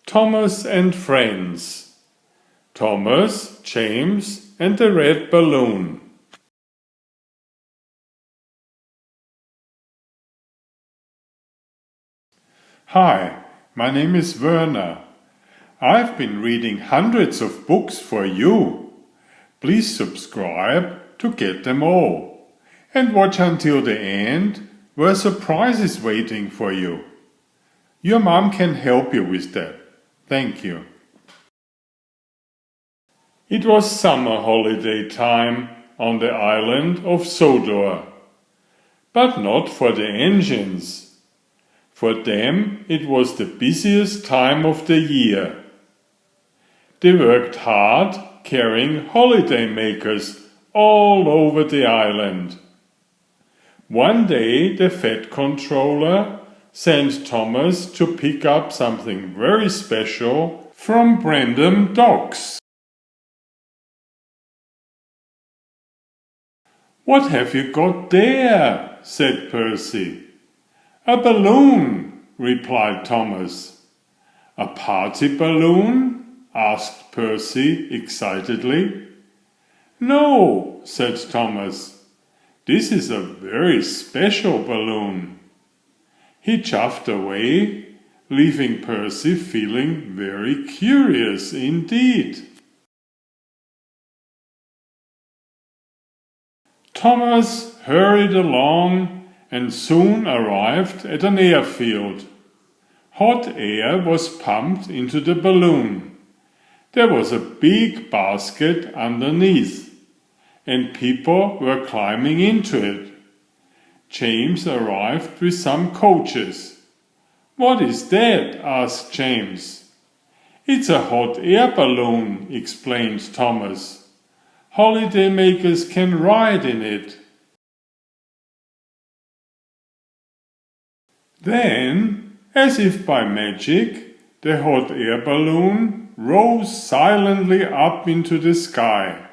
Thomas and Friends. Thomas, James and the Red Balloon. Hi, my name is Werner. I've been reading hundreds of books for you. Please subscribe to get them all. And watch until the end, where a surprise is waiting for you. Your mom can help you with that. Thank you. It was summer holiday time on the island of Sodor. But not for the engines. For them it was the busiest time of the year. They worked hard carrying holiday makers all over the island. One day the Fed controller sent Thomas to pick up something very special from Brandon Docks. "What have you got there?" said Percy. "A balloon," replied Thomas. "A party balloon?" asked Percy excitedly. "No," said Thomas. "This is a very special balloon." He chuffed away, leaving Percy feeling very curious indeed. Thomas hurried along and soon arrived at an airfield. Hot air was pumped into the balloon. There was a big basket underneath, and people were climbing into it. James arrived with some coaches. "What is that?" asked James. "It's a hot air balloon," explained Thomas. "Holiday makers can ride in it." Then, as if by magic, the hot air balloon rose silently up into the sky.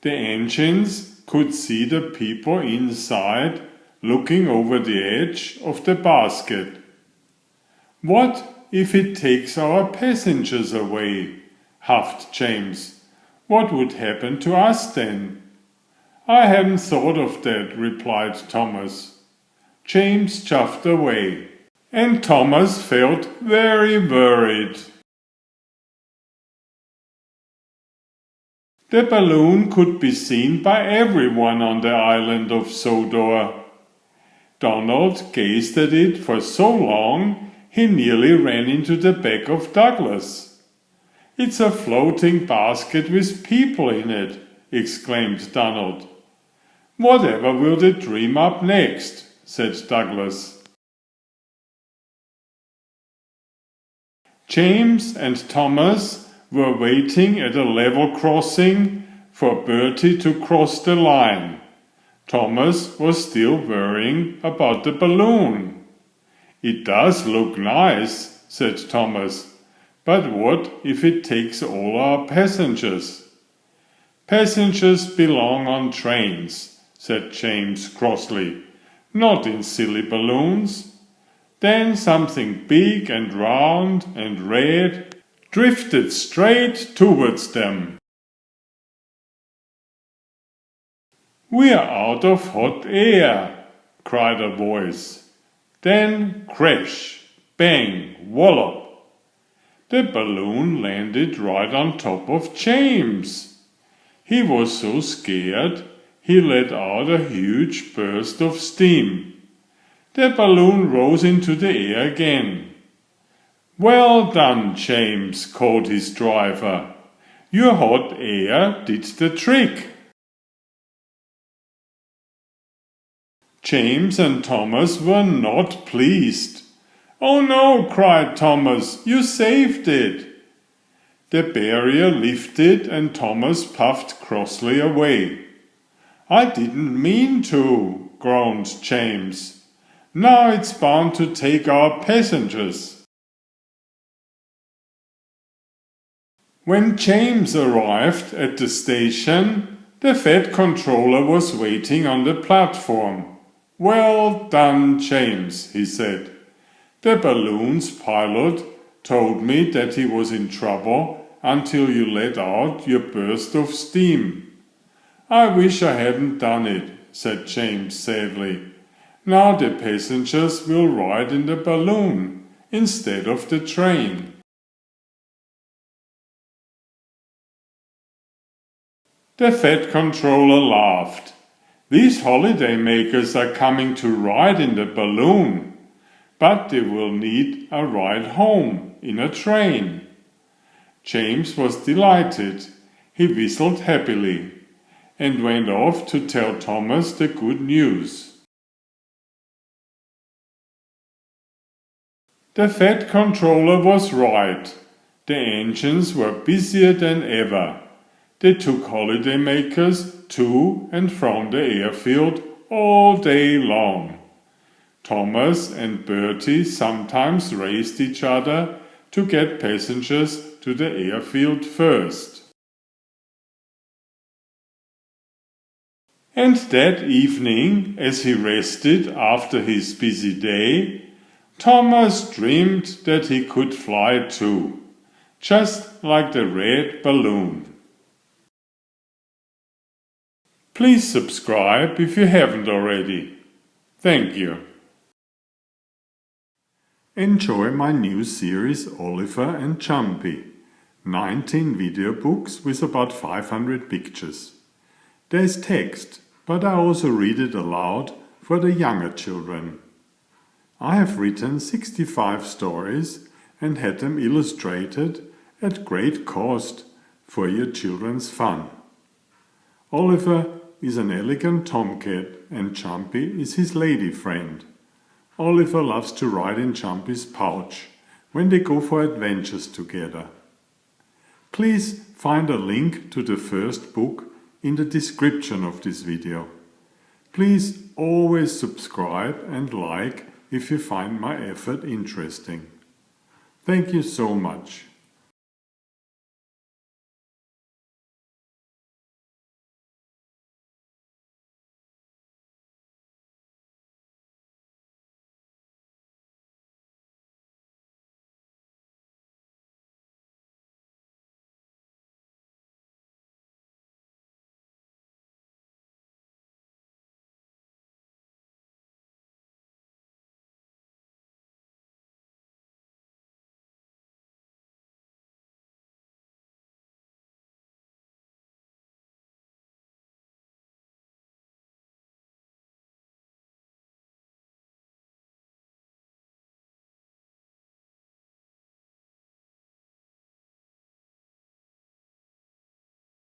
The engines could see the people inside looking over the edge of the basket. "What if it takes our passengers away?" huffed James. "What would happen to us then?" "I hadn't thought of that," replied Thomas. James chuffed away, and Thomas felt very worried. The balloon could be seen by everyone on the island of Sodor. Donald gazed at it for so long he nearly ran into the back of Douglas. "It's a floating basket with people in it," exclaimed Donald. "Whatever will they dream up next?" said Douglas. James and Thomas were waiting at a level crossing for Bertie to cross the line. Thomas was still worrying about the balloon. "It does look nice," said Thomas, "but what if it takes all our passengers?" "Passengers belong on trains," said James crossly, "not in silly balloons." Then something big and round and red drifted straight towards them. "We're out of hot air," cried a voice. Then crash, bang, wallop. The balloon landed right on top of James. He was so scared he let out a huge burst of steam. The balloon rose into the air again. "Well done, James," called his driver. "Your hot air did the trick." James and Thomas were not pleased. "Oh no," cried Thomas, "you saved it." The barrier lifted and Thomas puffed crossly away. "I didn't mean to," groaned James. "Now it's bound to take our passengers." When James arrived at the station, the Fed controller was waiting on the platform. "Well done, James," he said. "The balloon's pilot told me that he was in trouble until you let out your burst of steam." "I wish I hadn't done it," said James sadly. "Now the passengers will ride in the balloon instead of the train." The Fat Controller laughed. "These holiday makers are coming to ride in the balloon, but they will need a ride home in a train." James was delighted. He whistled happily and went off to tell Thomas the good news. The Fat Controller was right. The engines were busier than ever. They took holidaymakers to and from the airfield all day long. Thomas and Bertie sometimes raced each other to get passengers to the airfield first. And that evening, as he rested after his busy day, Thomas dreamed that he could fly too, just like the red balloon. Please subscribe if you haven't already. Thank you. Enjoy my new series Oliver and Jumpy. 19 video books with about 500 pictures. There is text, but I also read it aloud for the younger children. I have written 65 stories and had them illustrated at great cost for your children's fun. Oliver is an elegant tomcat and Jumpy is his lady friend. Oliver loves to ride in Jumpy's pouch when they go for adventures together. Please find a link to the first book in the description of this video. Please always subscribe and like if you find my effort interesting. Thank you so much.